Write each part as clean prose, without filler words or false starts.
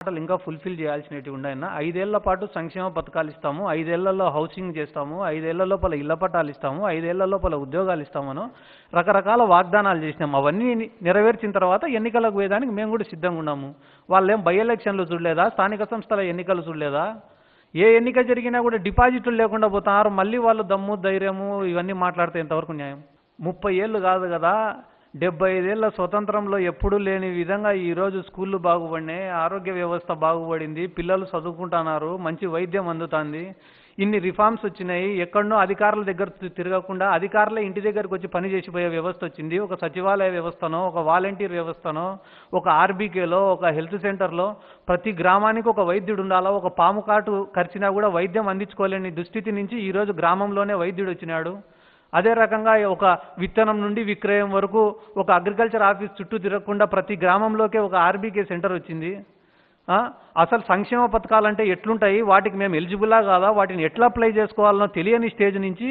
మాటలు ఇంకా ఫుల్ఫిల్ చేయాల్సినవి ఉన్నాయన్న. 5 ఏళ్ల పాటు సంక్షేమ పథకాలు ఇస్తాము, 5 ఏళ్లలో హౌసింగ్ చేస్తాము, 5 ఏళ్ల లోపల ఇళ్ల పట్టాలు ఇస్తాము, 5 ఏళ్ల లోపల ఉద్యోగాలు ఇస్తామనో రకరకాల వాగ్దానాలు చేసినాము. అవన్నీ నెరవేర్చిన తర్వాత ఎన్నికలకు పోయేదానికి మేము కూడా సిద్ధంగా ఉన్నాము. వాళ్ళేం బై ఎలక్షన్లు చూడలేదా, స్థానిక సంస్థల ఎన్నికలు చూడలేదా? ఏ ఎన్నిక జరిగినా కూడా డిపాజిట్లు లేకుండా పోతున్నారు. మళ్ళీ వాళ్ళు దమ్ము ధైర్యము ఇవన్నీ మాట్లాడితే ఎంతవరకు న్యాయం? 30 ఏళ్ళు కాదు కదా, 75 ఏళ్ల స్వతంత్రంలో ఎప్పుడూ లేని విధంగా ఈరోజు స్కూళ్ళు బాగుపడినాయి, ఆరోగ్య వ్యవస్థ బాగుపడింది, పిల్లలు చదువుకుంటున్నారు, మంచి వైద్యం అందుతుంది, ఇన్ని రిఫార్మ్స్ వచ్చినాయి. ఎక్కడనో అధికారుల దగ్గర తిరగకుండా అధికారులే ఇంటి దగ్గరకు వచ్చి పని చేసిపోయే వ్యవస్థ వచ్చింది. ఒక సచివాలయ వ్యవస్థనో, ఒక వాలంటీర్ వ్యవస్థనో, ఒక ఆర్బీకేలో, ఒక హెల్త్ సెంటర్లో ప్రతి గ్రామానికి ఒక వైద్యుడు ఉండాలా. ఒక పాము కాటు కరిచినా కూడా వైద్యం అందించుకోలేని దుస్థితి నుంచి ఈరోజు గ్రామంలోనే వైద్యుడు వచ్చినాడు. అదే రకంగా ఒక విత్తనం నుండి విక్రయం వరకు ఒక అగ్రికల్చర్ ఆఫీస్ చుట్టూ తిరగకుండా ప్రతి గ్రామంలోకే ఒక ఆర్బీకే సెంటర్ వచ్చింది. అసలు సంక్షేమ పథకాలంటే ఎట్లుంటాయి, వాటికి మేము ఎలిజిబులా కాదా, వాటిని ఎట్లా అప్లై చేసుకోవాలనో తెలియని స్టేజ్ నుంచి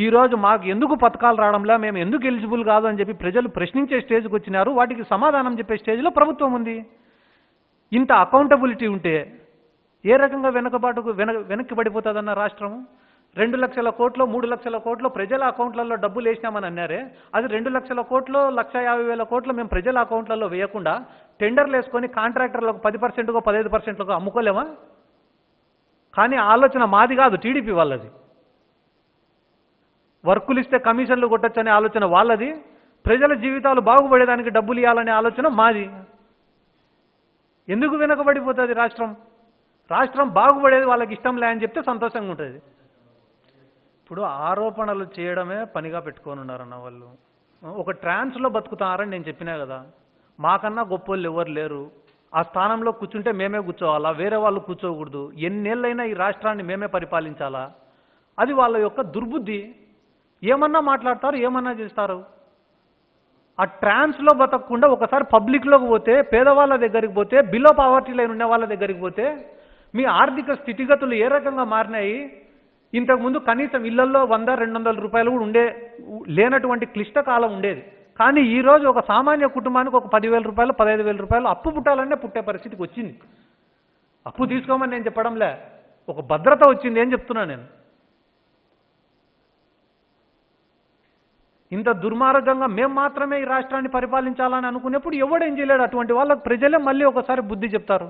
ఈరోజు మాకు ఎందుకు పథకాలు రావడంలా, మేము ఎందుకు ఎలిజిబుల్ కాదు అని చెప్పి ప్రజలు ప్రశ్నించే స్టేజ్కి వచ్చినారు. వాటికి సమాధానం చెప్పే స్టేజ్లో ప్రభుత్వం ఉంది. ఇంత అకౌంటబిలిటీ ఉంటే ఏ రకంగా వెనక్కి పడిపోతుందన్న రాష్ట్రము? 2 లక్షల కోట్లు 3 లక్షల కోట్లు ప్రజల అకౌంట్లలో డబ్బులు వేసినామని అన్నారే, అది 2 లక్షల కోట్లు 1,50,000 కోట్లు మేము ప్రజల అకౌంట్లలో వేయకుండా టెండర్లు వేసుకొని కాంట్రాక్టర్లకు 10%కో 15%కో అమ్ముకోలేమా? కానీ ఆలోచన మాది కాదు, టీడీపీ వాళ్ళది. వర్కులు ఇస్తే కమిషన్లు కొట్టచ్చనే ఆలోచన వాళ్ళది, ప్రజల జీవితాలు బాగుపడేదానికి డబ్బులు ఇవ్వాలనే ఆలోచన మాది. ఎందుకు వెనకబడిపోతుంది రాష్ట్రం? రాష్ట్రం బాగుపడేది వాళ్ళకి ఇష్టం లే అని చెప్తే సంతోషంగా ఉంటుంది. ఇప్పుడు ఆరోపణలు చేయడమే పనిగా పెట్టుకొని ఉన్నారన్న వాళ్ళు. ఒక ట్రాన్స్లో బతుకుతున్నారని నేను చెప్పినా కదా, మాకన్నా గొప్పోళ్ళు ఎవరు లేరు, ఆ స్థానంలో కూర్చుంటే మేమే కూర్చోవాలా, వేరే వాళ్ళు కూర్చోకూడదు, ఎన్నేళ్ళైనా ఈ రాష్ట్రాన్ని మేమే పరిపాలించాలా, అది వాళ్ళ యొక్క దుర్బుద్ధి. ఏమన్నా మాట్లాడతారు, ఏమన్నా చేస్తారు. ఆ ట్రాన్స్లో బతకకుండా ఒకసారి పబ్లిక్లోకి పోతే, పేదవాళ్ళ దగ్గరికి పోతే, బిలో పావర్టీ లైన్ ఉన్న వాళ్ళ దగ్గరికి పోతే మీ ఆర్థిక స్థితిగతులు ఏ రకంగా మారినాయి? ఇంతకుముందు కనీసం ఇళ్లలో 100-200 రూపాయలు కూడా లేనటువంటి క్లిష్టకాలం ఉండేది. కానీ ఈరోజు ఒక సామాన్య కుటుంబానికి ఒక 10,000 రూపాయలు 15,000 రూపాయలు అప్పు పుట్టాలనే పుట్టే పరిస్థితికి వచ్చింది. అప్పు తీసుకోమని నేను చెప్పడంలే, ఒక భద్రత వచ్చింది అని చెప్తున్నా నేను. ఇంత దుర్మార్గంగా మేము మాత్రమే ఈ రాష్ట్రాన్ని పరిపాలించాలని అనుకునేప్పుడు ఎవడేం చేయలేడు. అటువంటి వాళ్ళకు ప్రజలే మళ్ళీ ఒకసారి బుద్ధి చెప్తారు.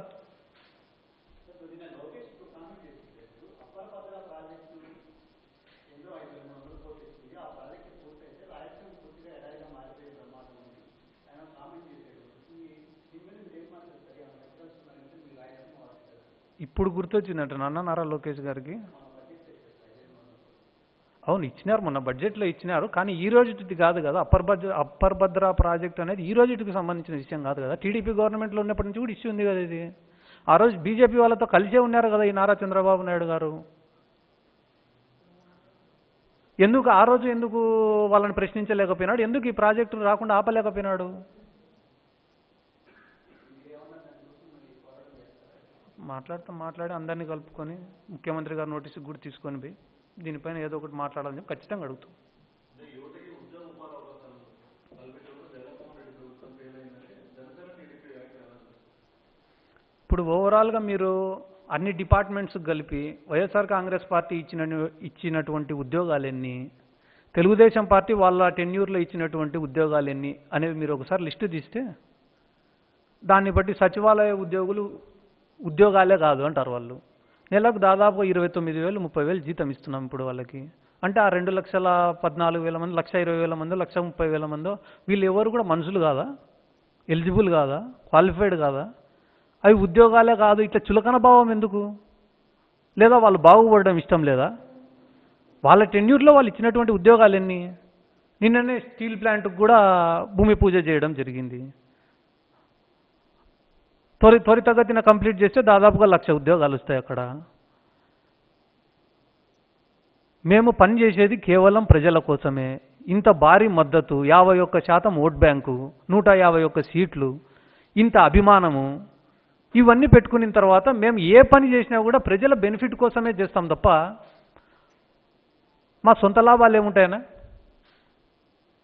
ఇప్పుడు గుర్తొచ్చిందంట నారా లోకేష్ గారికి. అవును, ఇచ్చినారు, మొన్న బడ్జెట్లో ఇచ్చినారు. కానీ ఈ రోజుది కాదు కదా, అప్పర్ భద్ర ప్రాజెక్ట్ అనేది ఈ రోజుకి సంబంధించిన విషయం కాదు కదా. టీడీపీ గవర్నమెంట్లో ఉన్నప్పటి నుంచి కూడా ఇష్యూ ఉంది కదా ఇది. ఆ రోజు బీజేపీ వాళ్ళతో కలిసే ఉన్నారు కదా ఈ నారా చంద్రబాబు నాయుడు గారు. ఎందుకు ఆ రోజు ఎందుకు వాళ్ళని ప్రశ్నించలేకపోయినాడు? ఎందుకు ఈ ప్రాజెక్టులు రాకుండా ఆపలేకపోయినాడు? మాట్లాడి అందరినీ కలుపుకొని ముఖ్యమంత్రి గారు నోటీసు కూడా తీసుకొని పోయి దీనిపైన ఏదో ఒకటి మాట్లాడాలని చెప్పి ఖచ్చితంగా అడుగుతాం. ఇప్పుడు ఓవరాల్గా మీరు అన్ని డిపార్ట్మెంట్స్ కలిపి వైఎస్ఆర్ కాంగ్రెస్ పార్టీ ఇచ్చినటువంటి ఉద్యోగాలెన్ని, తెలుగుదేశం పార్టీ వాళ్ళ టెన్యూర్లో ఇచ్చినటువంటి ఉద్యోగాలెన్ని అనేవి మీరు ఒకసారి లిస్టు తీస్తే దాన్ని బట్టి సచివాలయ ఉద్యోగాలే కాదు అంటారు వాళ్ళు. నెలకు దాదాపు 29,000 30,000 జీతం ఇస్తున్నాం ఇప్పుడు వాళ్ళకి. అంటే ఆ 2,14,000 మంది, 1,20,000 మందో 1,30,000 మందో వీళ్ళు ఎవరు కూడా మనుషులు కాదా? ఎలిజిబుల్ కాదా? క్వాలిఫైడ్ కాదా? అవి ఉద్యోగాలే కాదు. ఇట్లా చులకన భావం ఎందుకు? లేదా వాళ్ళు బాగుపడడం ఇష్టం లేదా? వాళ్ళ టెన్యూర్లో వాళ్ళు ఇచ్చినటువంటి ఉద్యోగాలు ఎన్ని? నిన్ననే స్టీల్ ప్లాంట్కి కూడా భూమి పూజ చేయడం జరిగింది. త్వరితగతిన కంప్లీట్ చేస్తే దాదాపుగా 1,00,000 ఉద్యోగాలు వస్తాయి అక్కడ. మేము పనిచేసేది కేవలం ప్రజల కోసమే. ఇంత భారీ మద్దతు, 51% ఓట్ బ్యాంకు, 151 సీట్లు, ఇంత అభిమానము, ఇవన్నీ పెట్టుకున్న తర్వాత మేము ఏ పని చేసినా కూడా ప్రజల బెనిఫిట్ కోసమే చేస్తాం తప్ప మా సొంత లాభాలు ఏముంటాయనా?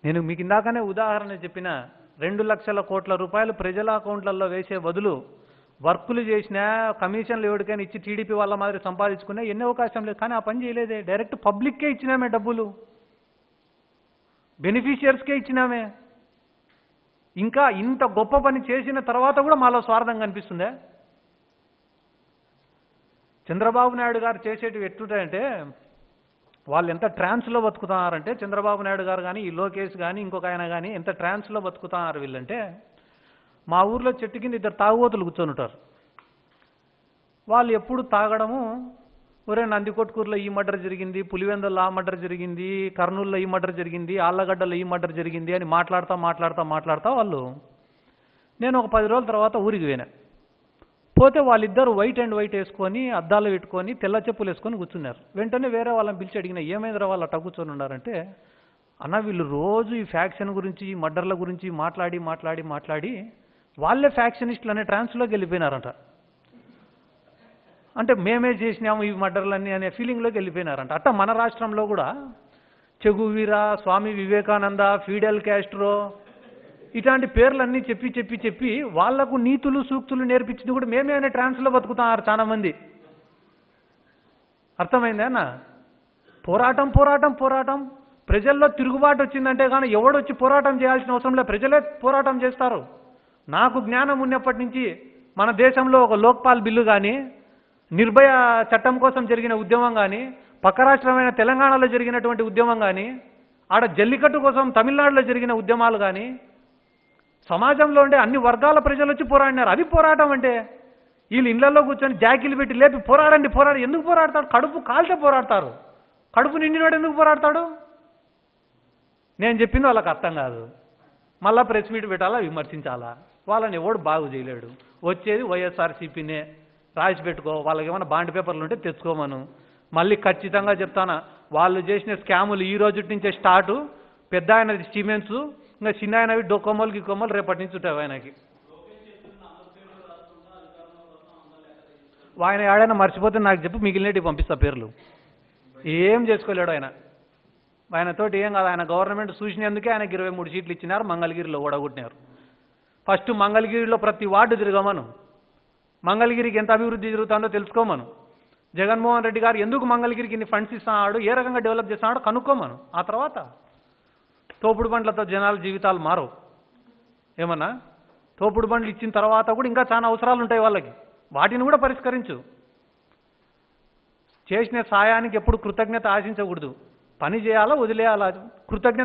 నేను మీకు ఇందాకనే ఉదాహరణ చెప్పిన 2 లక్షల కోట్ల రూపాయలు ప్రజల అకౌంట్లలో వేసే బదులు వర్కులు చేసినా కమిషన్లు ఎవరికైనా ఇచ్చి టీడీపీ వాళ్ళ మాదిరి సంపాదించుకున్నా ఎన్ని అవకాశం లేదు. కానీ ఆ పని చేయలేదే. డైరెక్ట్ పబ్లిక్కే ఇచ్చినామే డబ్బులు, బెనిఫిషియర్స్కే ఇచ్చినామే. ఇంకా ఇంత గొప్ప పని చేసిన తర్వాత కూడా మాలో స్వార్థం కనిపిస్తుందే. చంద్రబాబు నాయుడు గారు చేసేటివి ఎట్లుంటాయంటే, వాళ్ళు ఎంత ట్రాన్స్లో బతుకుతున్నారంటే, చంద్రబాబు నాయుడు గారు కానీ ఈ లోకేష్ కానీ ఇంకొక ఆయన కానీ ఎంత ట్రాన్స్లో బతుకుతున్నారు వీళ్ళంటే, మా ఊర్లో చెట్టు కింద ఇద్దరు తాగుబోతులు కూర్చొని ఉంటారు. వాళ్ళు ఎప్పుడు తాగడము, ఒరే నందికొట్కూరులో ఈ మర్డర్ జరిగింది, పులివెందుల్లో ఆ మర్డర్ జరిగింది, కర్నూలులో ఈ మర్డర్ జరిగింది, ఆళ్ళగడ్డలో ఈ మర్డర్ జరిగింది అని మాట్లాడుతా వాళ్ళు. నేను ఒక 10 రోజుల తర్వాత ఊరికి పోయినా. పోతే వాళ్ళిద్దరు వైట్ అండ్ వైట్ వేసుకొని అద్దాలు పెట్టుకొని తెల్ల చెప్పులు వేసుకొని కూర్చున్నారు. వెంటనే వేరే వాళ్ళని పిలిచి అడిగిన, ఏమైందిరా వాళ్ళు అట్ట కూర్చొని ఉన్నారంటే, అన్న వీళ్ళు రోజు ఈ ఫ్యాక్షన్ గురించి ఈ మర్డర్ల గురించి మాట్లాడి వాళ్ళే ఫ్యాక్షనిస్టులు అనే ట్రాన్స్లోకి వెళ్ళిపోయినారంట. అంటే మేమే చేసినాము ఈ మర్డర్లన్నీ అనే ఫీలింగ్లోకి వెళ్ళిపోయినారంట. అట్ట మన రాష్ట్రంలో కూడా చెగువీరా, స్వామి వివేకానంద, ఫిడెల్ క్యాస్ట్రో ఇట్లాంటి పేర్లన్నీ చెప్పి వాళ్లకు నీతులు సూక్తులు నేర్పించింది కూడా మేమే అనే ట్రాన్స్లో బతుకుతున్నారు చాలామంది. అర్థమైందా అన్న? పోరాటం ప్రజల్లో తిరుగుబాటు వచ్చిందంటే కానీ ఎవడొచ్చి పోరాటం చేయాల్సిన అవసరం లేదు, ప్రజలే పోరాటం చేస్తారు. నాకు జ్ఞానం ఉన్నప్పటి నుంచి మన దేశంలో ఒక లోక్పాల్ బిల్లు కానీ, నిర్భయ చట్టం కోసం జరిగిన ఉద్యమం కానీ, పక్క రాష్ట్రమైన తెలంగాణలో జరిగినటువంటి ఉద్యమం కానీ, ఆడ జల్లికట్టు కోసం తమిళనాడులో జరిగిన ఉద్యమాలు కానీ, సమాజంలో ఉండే అన్ని వర్గాల ప్రజలు వచ్చి పోరాడినారు. అది పోరాటం అంటే. వీళ్ళు ఇళ్లలో కూర్చొని జాకీలు పెట్టి లేపి పోరాడండి ఎందుకు పోరాడతాడు? కడుపు కాల్చే పోరాడతారు. కడుపు నిండినాడు ఎందుకు పోరాడతాడు? నేను చెప్పింది వాళ్ళకి అర్థం కాదు. మళ్ళా ప్రెస్ మీట్ పెట్టాలా, విమర్శించాలా? వాళ్ళని ఎవడు బాగు చేయలేడు. వచ్చేది వైఎస్ఆర్సీపీనే. రాసి పెట్టుకో, వాళ్ళకి ఏమైనా బాండ్ పేపర్లు ఉంటే తెచ్చుకోమను. మళ్ళీ ఖచ్చితంగా చెప్తానా, వాళ్ళు చేసిన స్కాములు ఈ రోజు నుంచే స్టార్టు. పెద్ద ఆయనది సిమెంట్స్, ఇంకా చిన్న ఆయనవి డొక్కొమ్మలు రేపటి నుంచి ఉంటాయి ఆయనకి. ఆయన ఏడైనా మర్చిపోతే నాకు చెప్పు, మిగిలినవి పంపిస్తా పేర్లు. ఏం చేసుకోలేడు ఆయన. ఆయనతోటి ఏం కాదు. ఆయన గవర్నమెంట్ చూసినందుకే ఆయనకి 23 సీట్లు ఇచ్చినారు, మంగళగిరిలో ఓడగొట్టినారు. ఫస్ట్ మంగళగిరిలో ప్రతి వార్డు తిరగమను, మంగళగిరికి ఎంత అభివృద్ధి జరుగుతుందో తెలుసుకోమను. జగన్మోహన్ రెడ్డి గారు ఎందుకు మంగళగిరికి ఇన్ని ఫండ్స్ ఇస్తున్నాడు, ఏ రకంగా డెవలప్ చేస్తున్నాడో కనుక్కోమను. ఆ తర్వాత తోపుడు బండ్లతో జనాల జీవితాలు మారవు. ఏమన్నా తోపుడు బండ్లు ఇచ్చిన తర్వాత కూడా ఇంకా చాలా అవసరాలు ఉంటాయి వాళ్ళకి, వాటిని కూడా పరిష్కరించు. చేసిన సాయానికి ఎప్పుడు కృతజ్ఞత ఆశించకూడదు. పని చేయాలా, వదిలేయాలా? కృతజ్ఞత